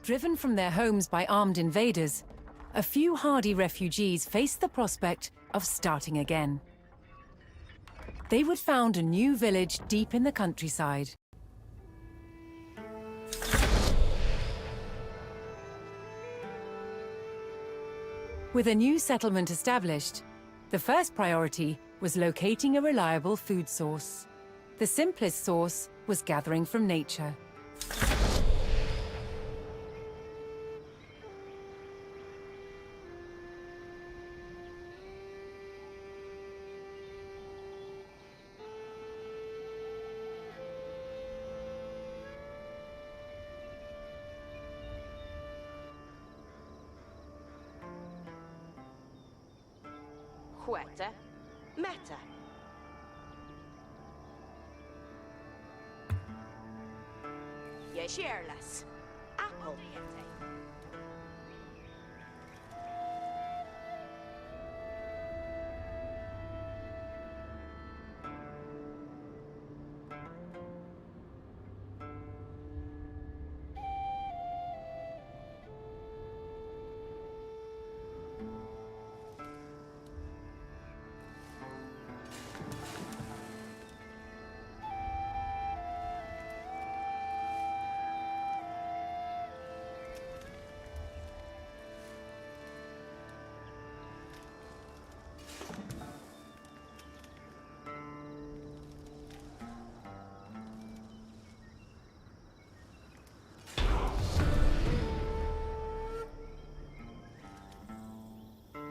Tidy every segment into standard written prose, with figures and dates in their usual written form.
Driven from their homes by armed invaders, a few hardy refugees faced the prospect of starting again. They would found a new village deep in the countryside. With a new settlement established, the first priority was locating a reliable food source. The simplest source was gathering from nature. Quetta, meta. Yesherlas, apple yete.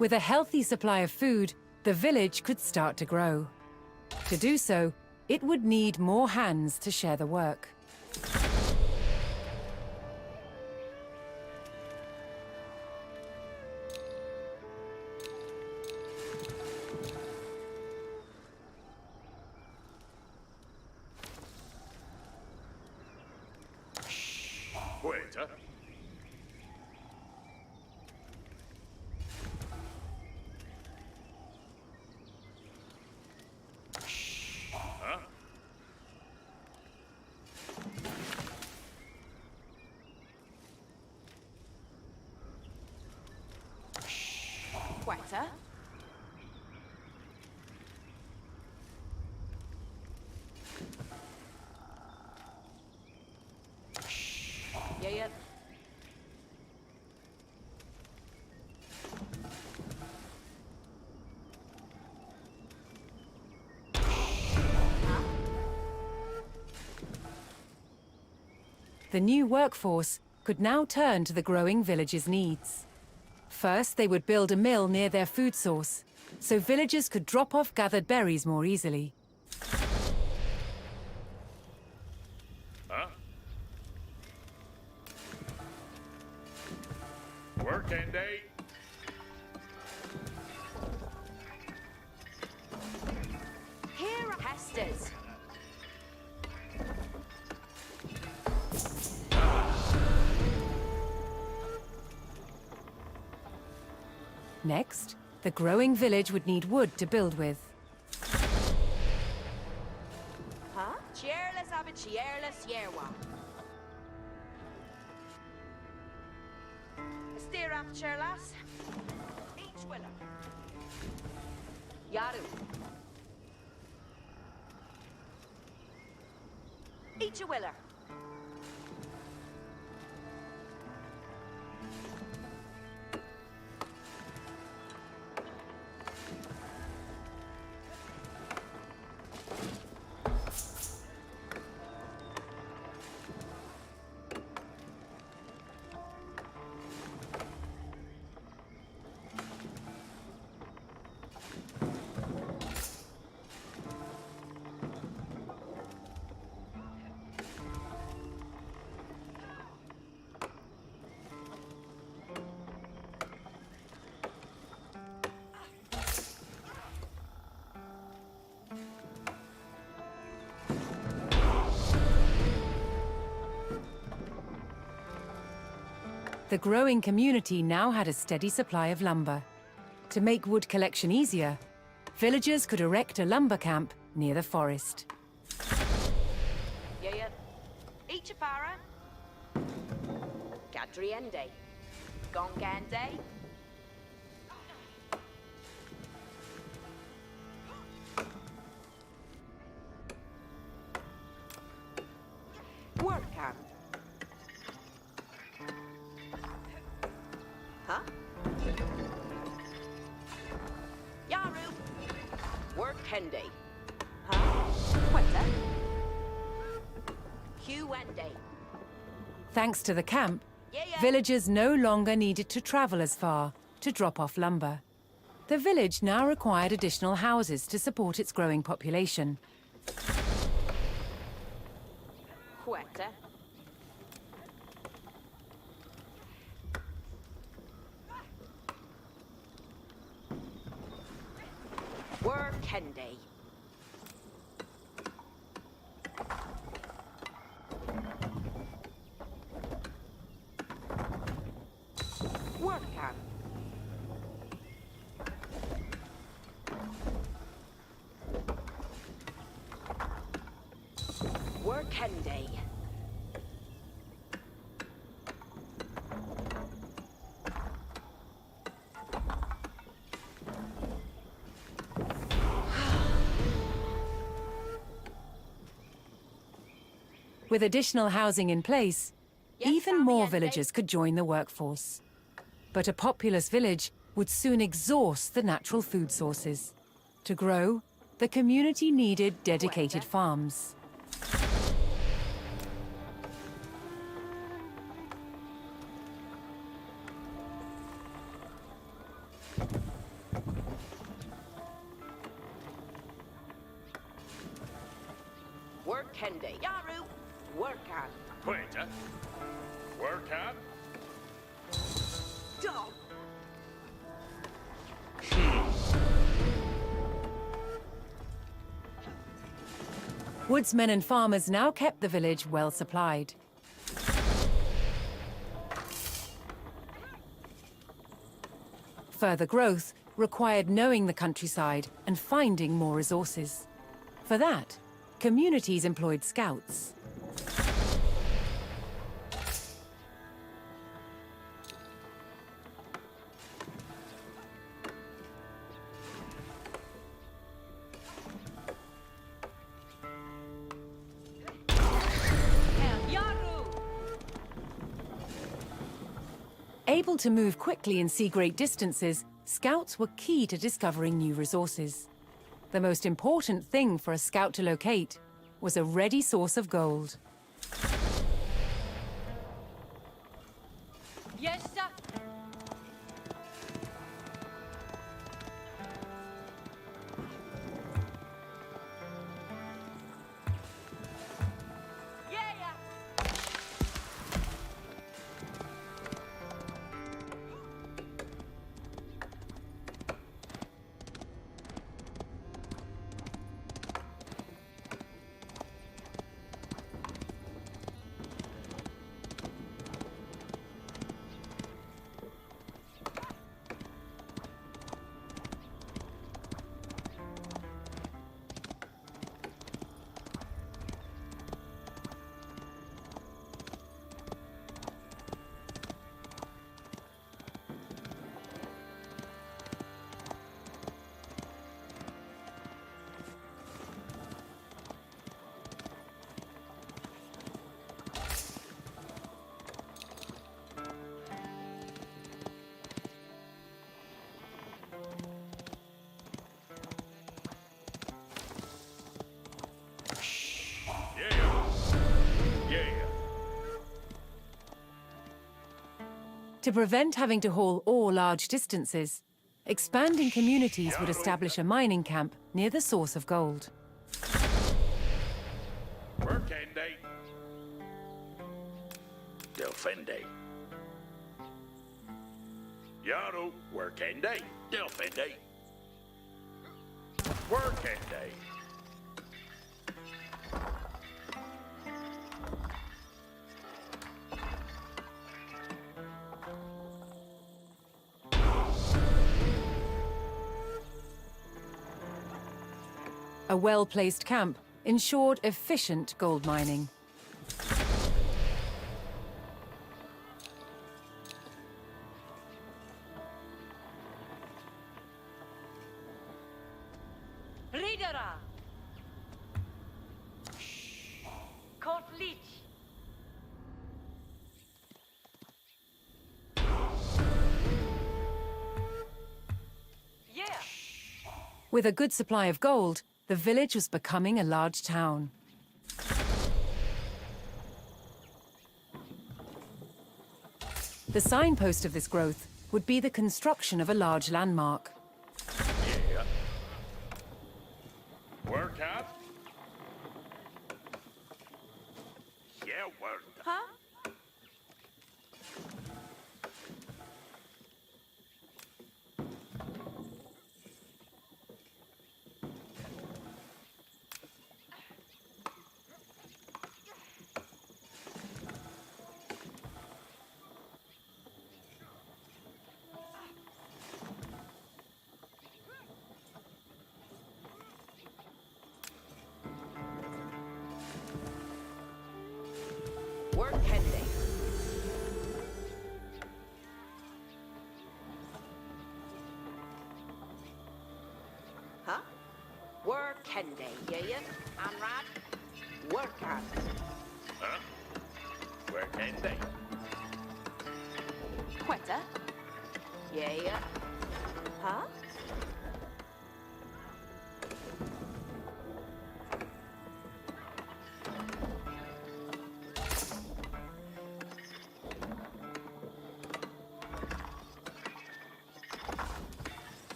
With a healthy supply of food, the village could start to grow. To do so, it would need more hands to share the work. Quetta. Quetta. Yeah. The new workforce could now turn to the growing village's needs. First, they would build a mill near their food source, so villagers could drop off gathered berries more easily. Huh? Working day. Here are Hestas. Next, the growing village would need wood to build with. Huh? Cheerless abit cheerless yerwa. Steer up cheerless. Each willer. Yaru. Each a willer. The growing community now had a steady supply of lumber. To make wood collection easier, villagers could erect a lumber camp near the forest. Yeah. Each a para. Gadriende. Gongande. Workan. Huh? Yaru. Workende. Huh? Quetta. Huende. Thanks to the camp, Yeah. villagers no longer needed to travel as far to drop off lumber. The village now required additional houses to support its growing population. Quetta. Workende. Workan. Workende. With additional housing in place, Yes, even more Sabiente. villagers could join the workforce. But a populous village would soon exhaust the natural food sources. To grow, the community needed dedicated farms. Workende. Yaru. Workan. Quetta. Workan. Dog. Woodsmen and farmers now kept the village well supplied. Further growth required knowing the countryside and finding more resources. For that, communities employed scouts. Yaru. Able to move quickly and see great distances, scouts were key to discovering new resources. The most important thing for a scout to locate was a ready source of gold. Yes, sir. Yeah. To prevent having to haul ore large distances, expanding communities would establish a mining camp near the source of gold. Workende. Delfende. Yaru. Workende. Delfende. Workende. A well-placed camp ensured efficient gold mining. Vidara. Kort Leech. Yeah. With a good supply of gold, the village was becoming a large town. The signpost of this growth would be the construction of a large landmark. Yeah. Work hard. Yeah, work. Huh? Work pending. Huh? Work pending, yeah? Amrad? Work on. Huh? Where can they? Quetta? Yeah? Huh?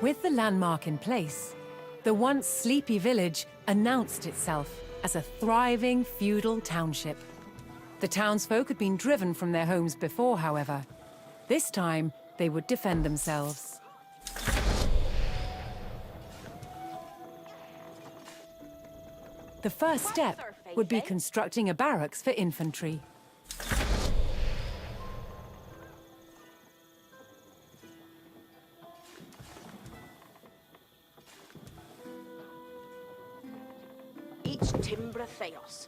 With the landmark in place, the once sleepy village announced itself as a thriving feudal township. The townsfolk had been driven from their homes before, however. This time, they would defend themselves. The first step would be constructing a barracks for infantry. Each Timbra Theos.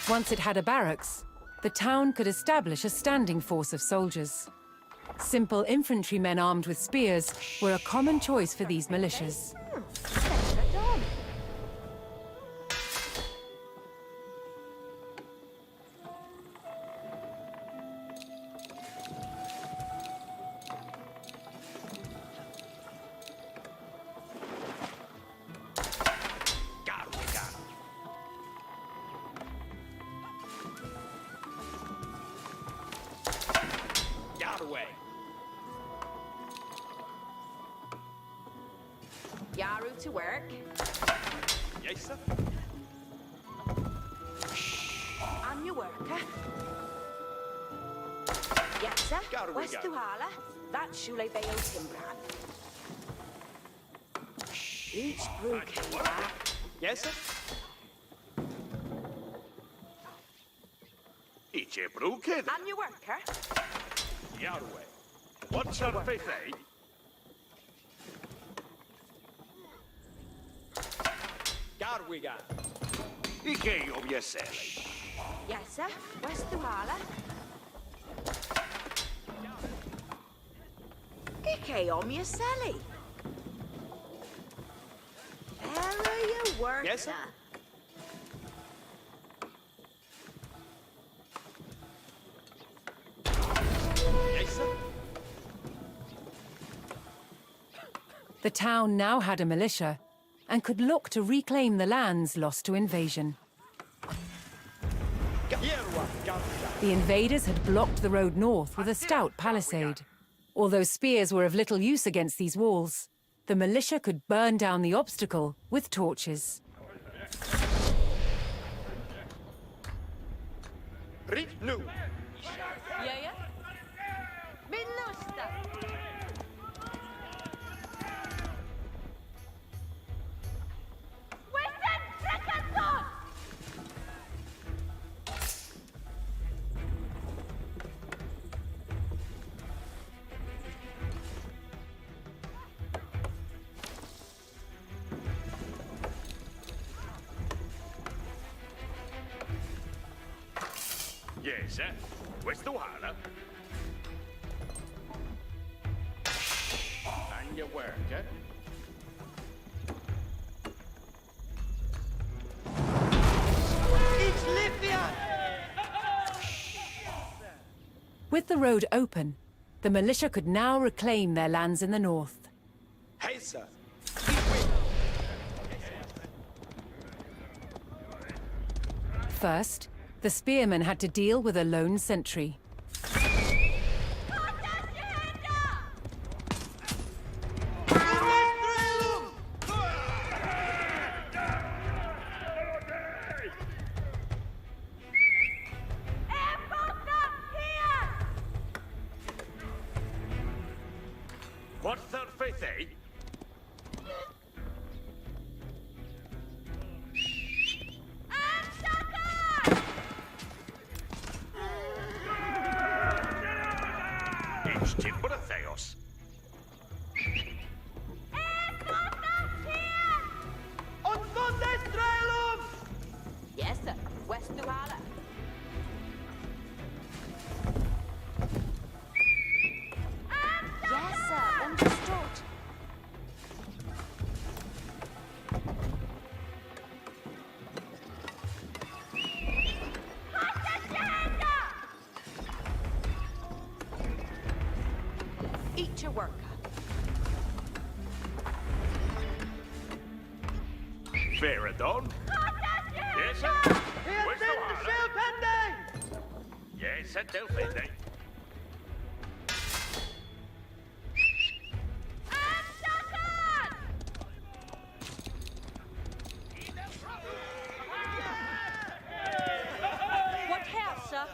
Once it had a barracks, the town could establish a standing force of soldiers. Simple infantrymen armed with spears were a common choice for these militias. Yaru to work. Yes, sir. On your worker. Yes, sir. West Tuhala. That's Shule Bayo Timbran. Each brook. Yes, sir. Each brook. On your worker. Yarway. What's our faith, eh? Garwiga. Ike objeseli. Yes, sir. West Tuhala. Ike Omyaseli. There are your worker. Yes, sir. Yes, sir. The town now had a militia and could look to reclaim the lands lost to invasion. The invaders had blocked the road north with a stout palisade. Although spears were of little use against these walls, the militia could burn down the obstacle with torches. Rit nu. Ja. Min lusta. Western Fracasson! Yes, questo hala. And your work, It's Livia! With the road open, the militia could now reclaim their lands in the north. Hey, sir. First, the spearmen had to deal with a lone sentry. What's that faith, eh? It's timber theos. On Sunday Strelum! Yes, sir. West to Hala. Yes, sir. Understood. Eat your worker. Veradon? Yes, sir. Here's Questo in the hala. shield pending! Yes, sir, del fede. What house, sir?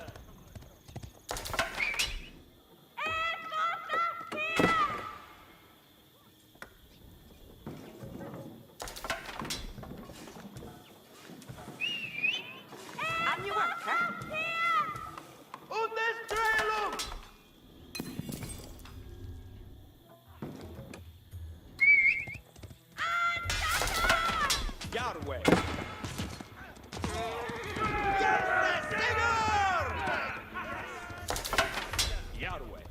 And your worker? Unde Strelum! Yarway! Yes, Senor! Yarway!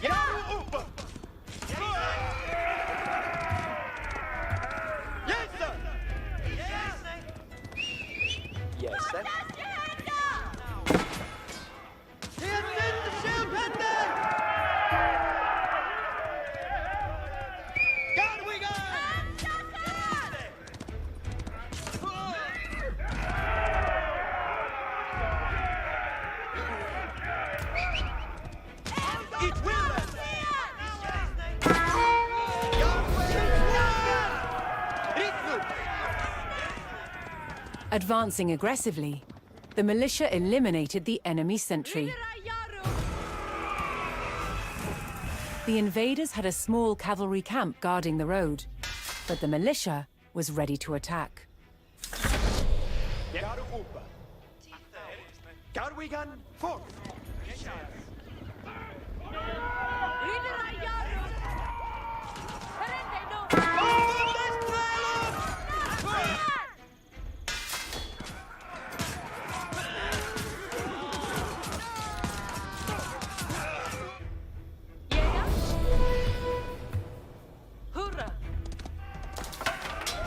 Yaru Upa! Yes, sir! Yes, sir. Here's in the shield pending! God, we got! It will! Advancing aggressively, the militia eliminated the enemy sentry. The invaders had a small cavalry camp guarding the road, but the militia was ready to attack. Garu Upa. Garwigan forth.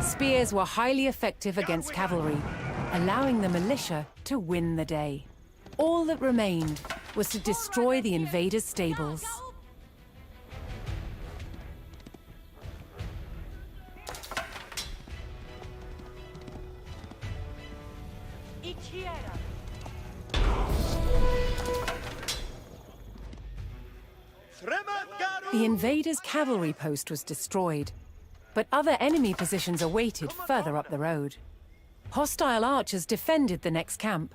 Spears were highly effective against cavalry, allowing the militia to win the day. All that remained was to destroy the invaders' stables. Ichiera. The invaders' cavalry post was destroyed, but other enemy positions awaited further up the road. Hostile archers defended the next camp,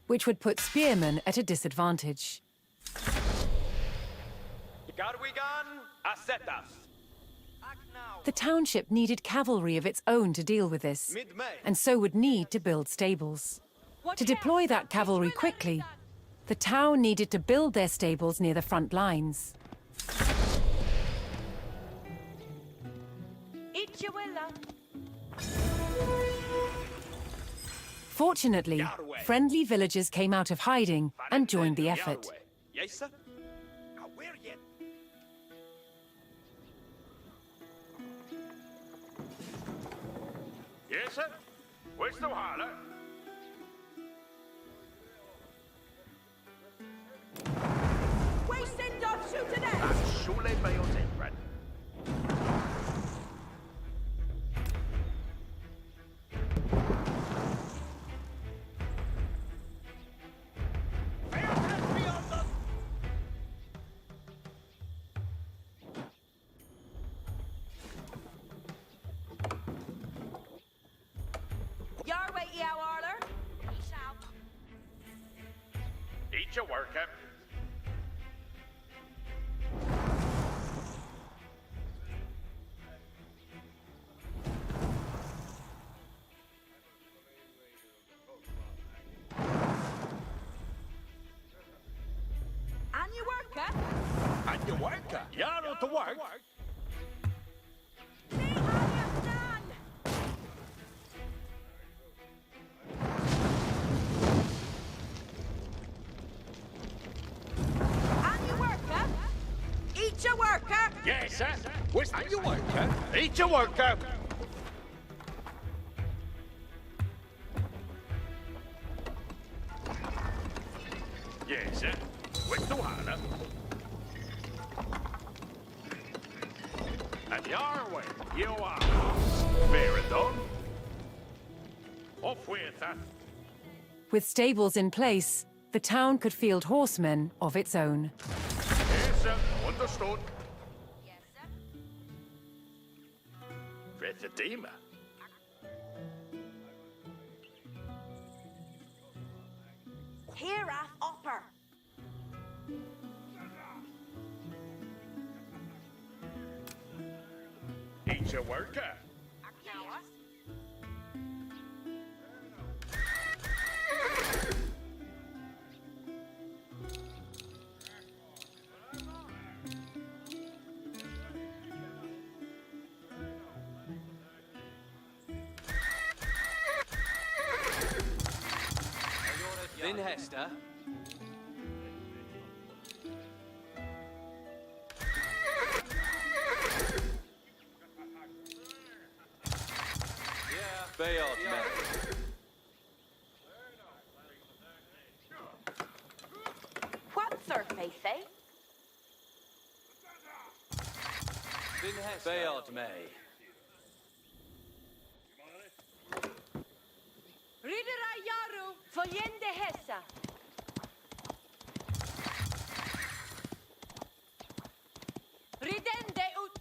which would put spearmen at a disadvantage. The township needed cavalry of its own to deal with this, and so would need to build stables. To deploy that cavalry quickly, the town needed to build their stables near the front lines. Fortunately, friendly villagers came out of hiding and joined the effort. Yes, sir. Where yet? Yes, sir. Where's the holler? We send off shoot to that. That's surely by your Brad. Your way, Yao Arler. Eat your worker. And your worker. And your worker. You're out to work. See how you've done. And your worker. Eat your worker. Yes, sir. Where's and your worker? Eat your worker. Yes, sir. Where's the holler? And your way, you are. Fair done. Off with that. With stables in place, the town could field horsemen of its own. Yes, sir. Understood. Yes, sir. Redeemer. Here at upper. Eat your worker. Then Hester. Yeah, Bayard man. What's her face, eh? Then Hester. Bayard May. Ridera Yaru, följande hässa. Ridende ut.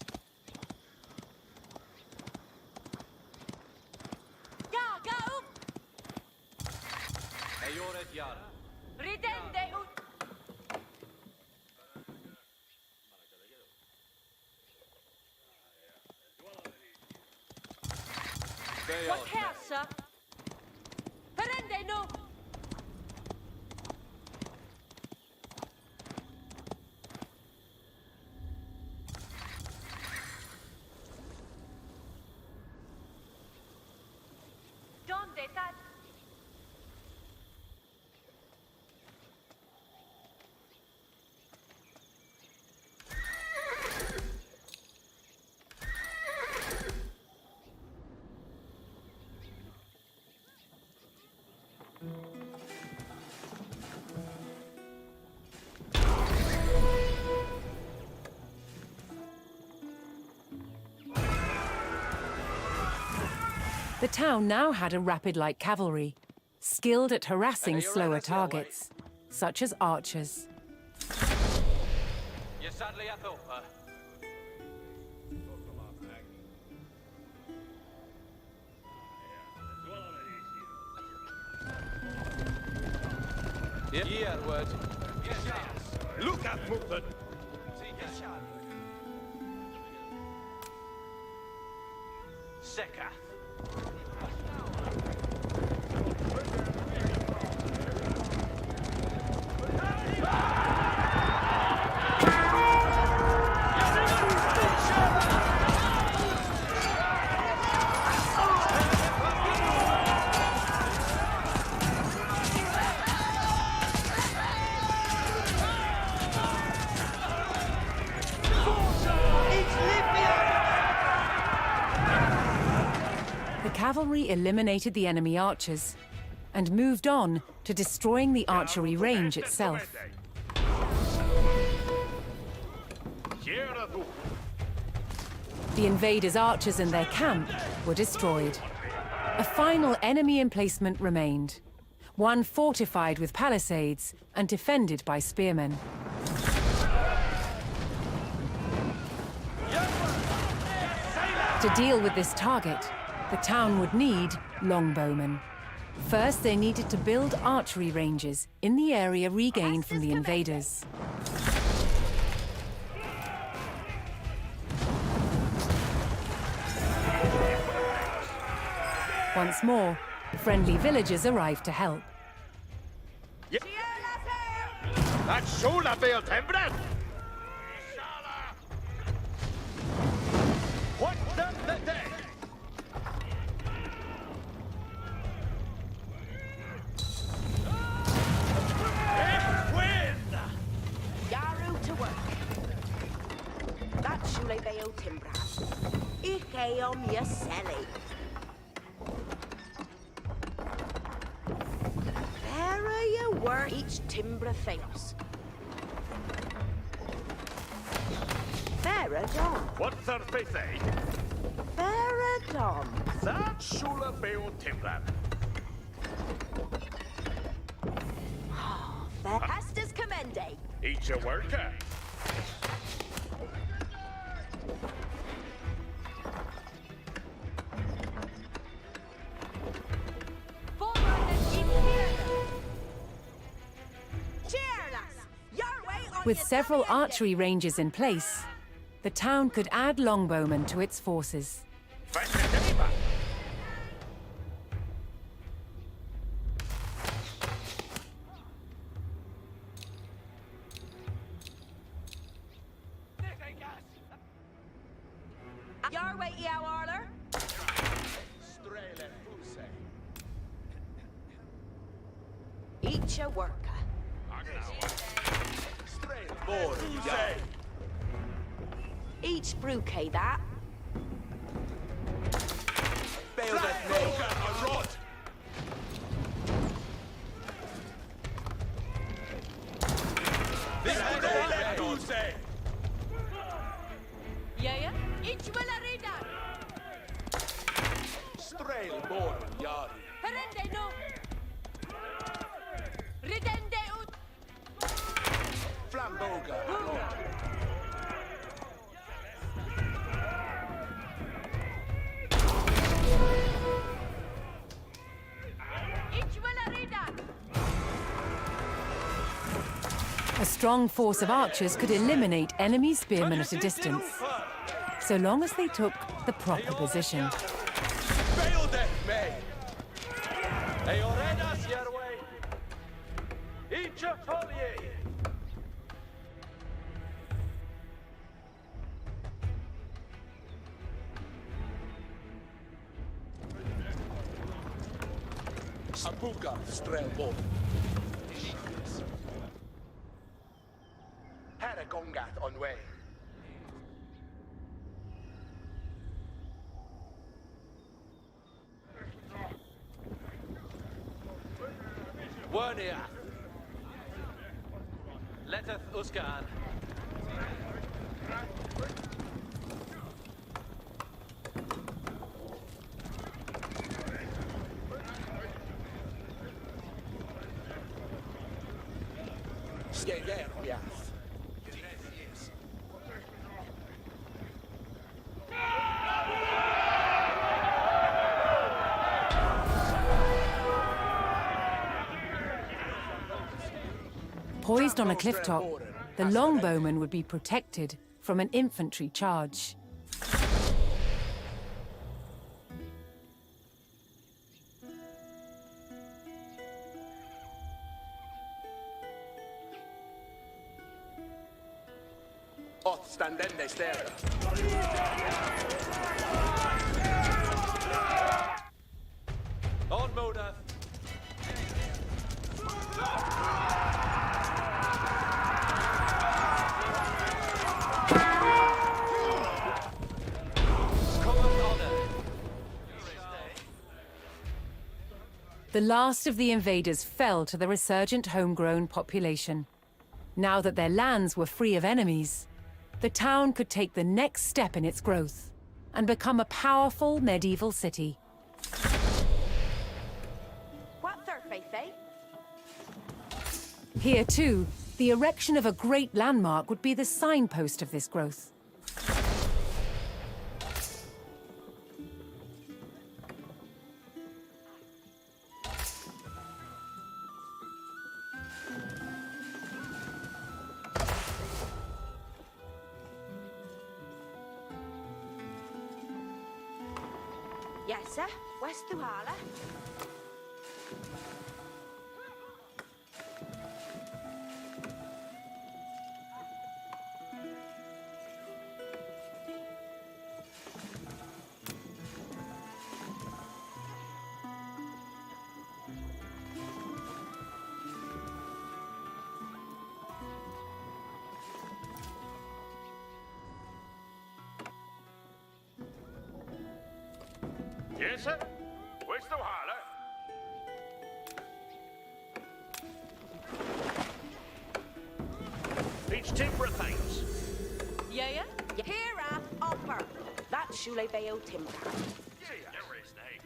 Jaga upp. Ayoret Yara. Ridende ut. Vad Bayard May. hässa? Förrände nu. ¿Dónde estás? The town now had a rapid light cavalry, skilled at harassing slower targets, such as archers. You sadly a thought, Yeah, word. Look at movement. Sekath. The cavalry eliminated the enemy archers and moved on to destroying the archery range itself. The invaders' archers and their camp were destroyed. A final enemy emplacement remained, one fortified with palisades and defended by spearmen. To deal with this target, the town would need longbowmen. First, they needed to build archery ranges in the area regained from the invaders. Once more, friendly villagers arrived to help. That's Shola Bale Tembran! What the day? Yaru to work. That's Shule Beo Timbran. Ich eom Yaseli. There you work each Timbra Theos. Veradon. What's her face, eh? Veradon. That's Shola Bale Tembran. Hastas Commende. Each a worker. With several archery ranges in place, the town could add longbowmen to its forces. Yarway Eow Arler. Each a worker. Each brewke that. Yeah, each will a reader. Strail more yard. Herende no. Redende ut. Flamboga. Each will a reader. A strong force of archers could eliminate enemy spearmen at a distance, so long as they took the proper position. Sapuka Strelbo. Had a gongat on way. Wernia. Leteth Uskan. Skegerbias. Poised on a cliff top, the longbowman would be protected from an infantry charge. Standende städer. On motor. The last of the invaders fell to the resurgent homegrown population. Now that their lands were free of enemies, the town could take the next step in its growth and become a powerful medieval city. What's their faith, eh? Here, too, the erection of a great landmark would be the signpost of this growth. Yes, sir. West to Hala. Yes, sir. Where's the holler? Each timber things. Yeah, yeah? Here at Upper. That's Shule Bayo Timber. Yeah, there is they.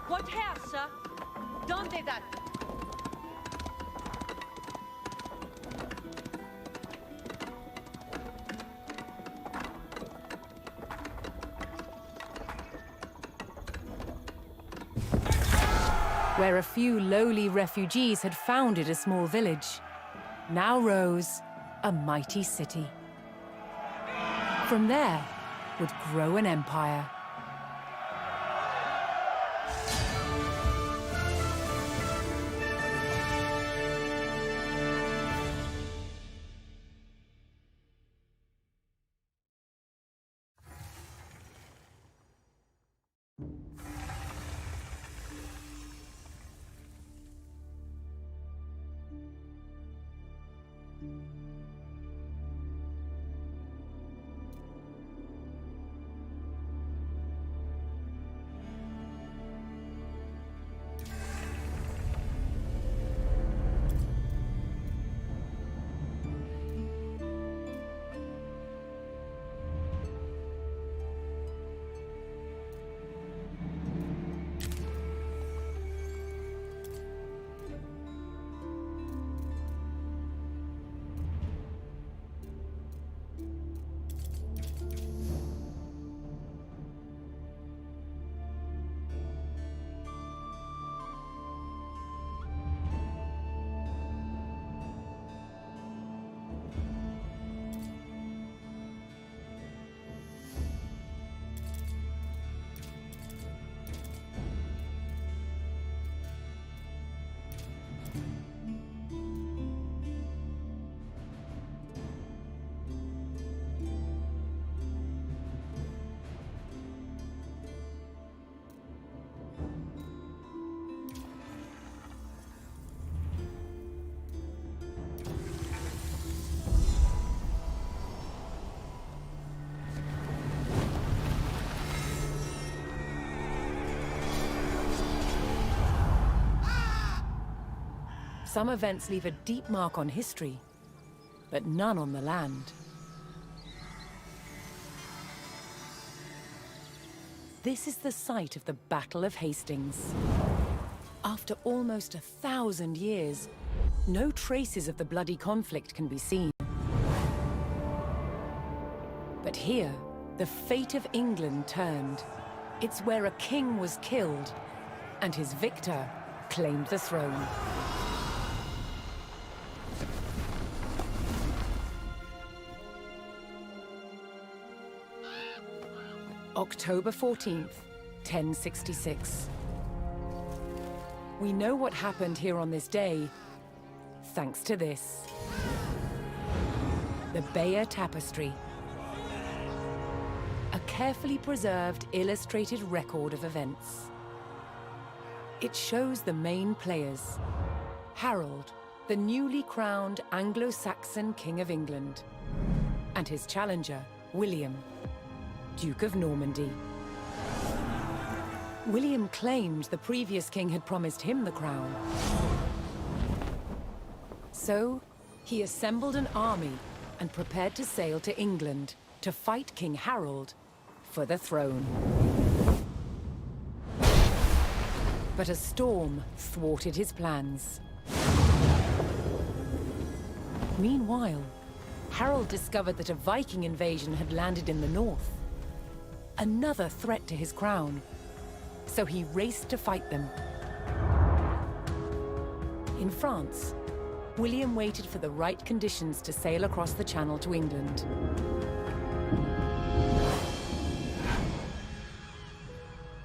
What house, sir? Donde that? Where a few lowly refugees had founded a small village, now rose a mighty city. From there would grow an empire. Some events leave a deep mark on history, but none on the land. This is the site of the Battle of Hastings. After almost 1,000 years, no traces of the bloody conflict can be seen. But here, the fate of England turned. It's where a king was killed, and his victor claimed the throne. October 14th, 1066. We know what happened here on this day, thanks to this. The Bayeux Tapestry. A carefully preserved, illustrated record of events. It shows the main players. Harold, the newly crowned Anglo-Saxon King of England, and his challenger, William, Duke of Normandy. William claimed the previous king had promised him the crown. So, he assembled an army and prepared to sail to England to fight King Harold for the throne. But a storm thwarted his plans. Meanwhile, Harold discovered that a Viking invasion had landed in the north. Another threat to his crown. So he raced to fight them. In France, William waited for the right conditions to sail across the Channel to England.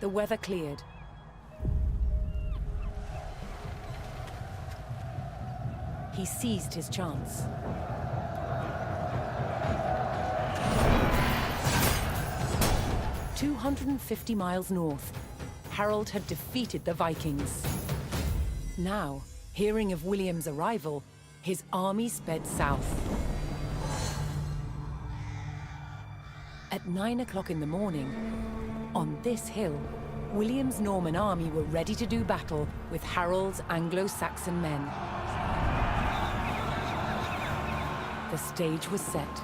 The weather cleared. He seized his chance. "250 miles north, Harold had defeated the Vikings. Now, hearing of William's arrival, his army sped south. At 9 o'clock in the morning, on this hill, William's Norman army were ready to do battle with Harold's Anglo-Saxon men. The stage was set,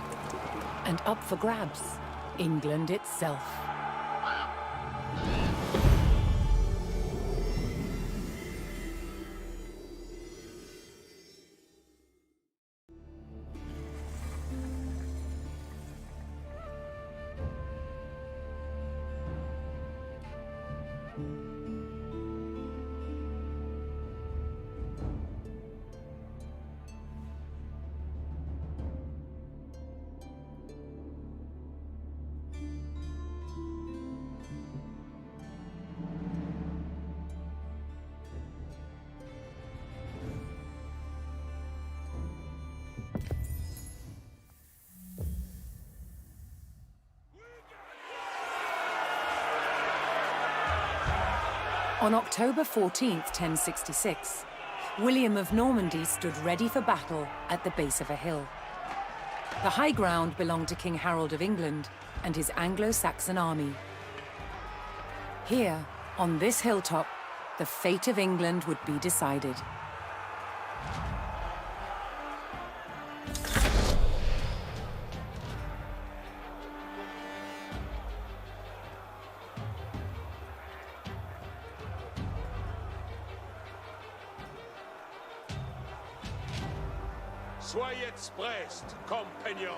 and up for grabs, England itself. On October 14th, 1066, William of Normandy stood ready for battle at the base of a hill. The high ground belonged to King Harold of England and his Anglo-Saxon army. Here, on this hilltop, the fate of England would be decided. Soyez prest, compagnon.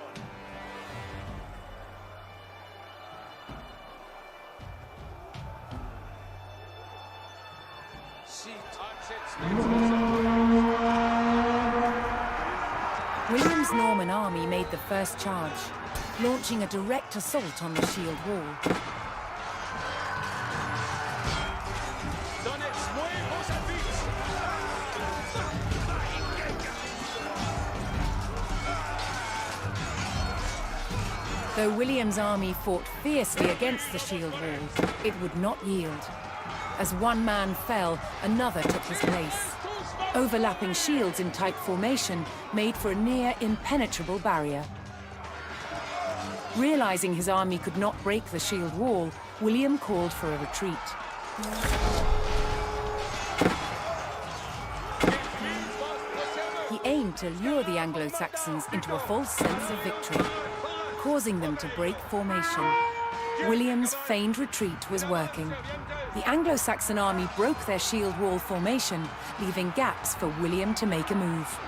William's Norman army made the first charge, launching a direct assault on the shield wall. Though William's army fought fiercely against the shield wall, it would not yield. As one man fell, another took his place. Overlapping shields in tight formation made for a near impenetrable barrier. Realizing his army could not break the shield wall, William called for a retreat. seemed to lure the Anglo-Saxons into a false sense of victory, causing them to break formation. William's feigned retreat was working. The Anglo-Saxon army broke their shield wall formation, leaving gaps for William to make a move.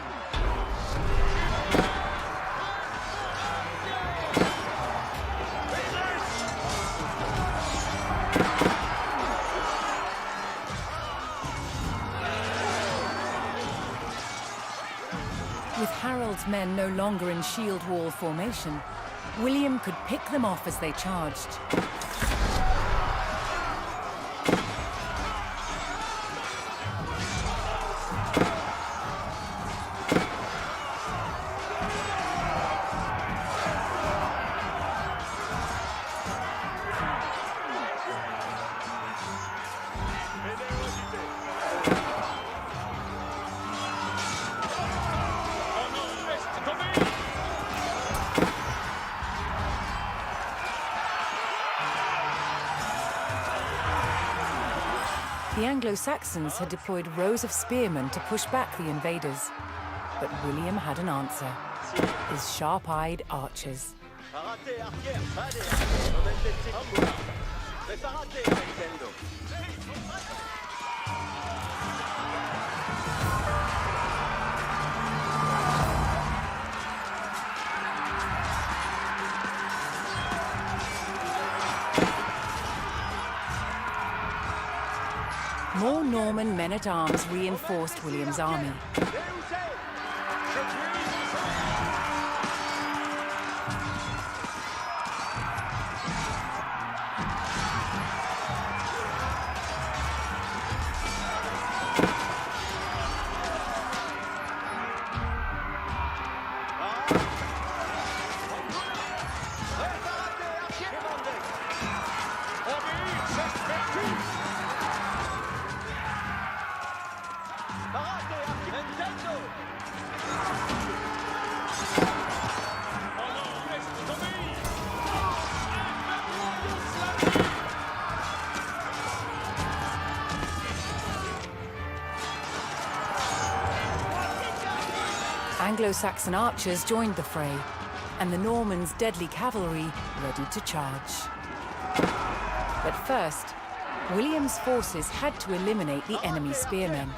With Harold's men no longer in shield wall formation, William could pick them off as they charged. The Anglo-Saxons had deployed rows of spearmen to push back the invaders. But William had an answer. His sharp-eyed archers. More Norman men-at-arms reinforced William's army. Anglo-Saxon archers joined the fray, and the Normans' deadly cavalry ready to charge. But first, William's forces had to eliminate the enemy spearmen,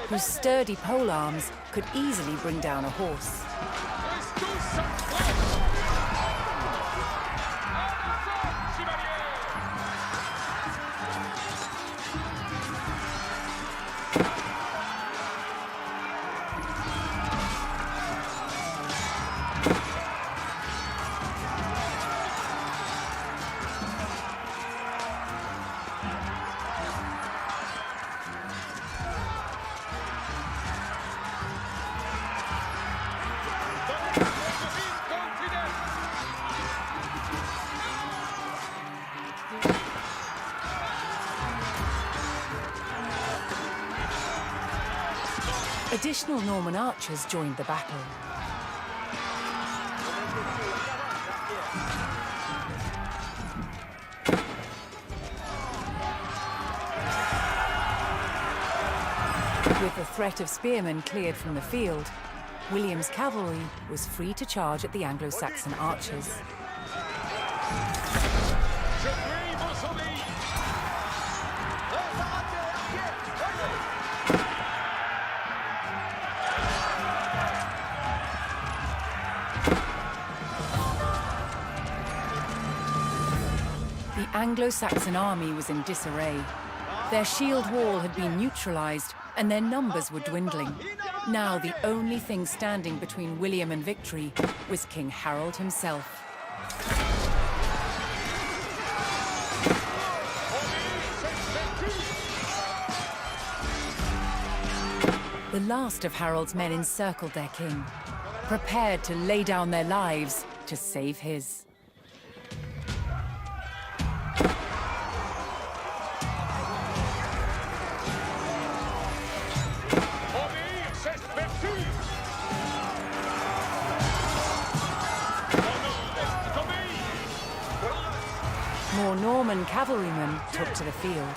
whose sturdy polearms could easily bring down a horse. Additional Norman archers joined the battle. With the threat of spearmen cleared from the field, William's cavalry was free to charge at the Anglo-Saxon archers. The Anglo-Saxon army was in disarray. Their shield wall had been neutralized, and their numbers were dwindling. Now the only thing standing between William and victory was King Harold himself. The last of Harold's men encircled their king, prepared to lay down their lives to save his. More Norman cavalrymen took to the field.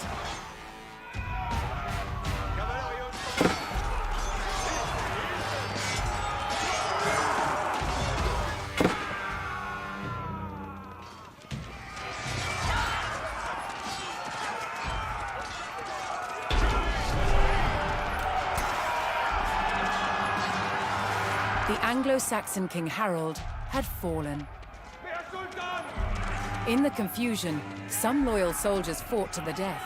the Anglo-Saxon King Harold had fallen. In the confusion, some loyal soldiers fought to the death,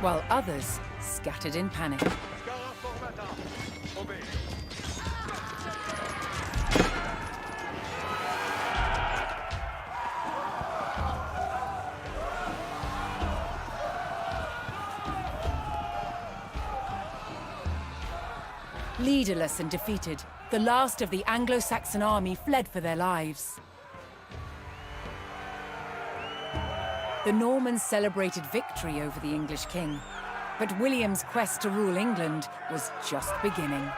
while others scattered in panic. Leaderless and defeated, the last of the Anglo-Saxon army fled for their lives. The Normans celebrated victory over the English king, but William's quest to rule England was just beginning.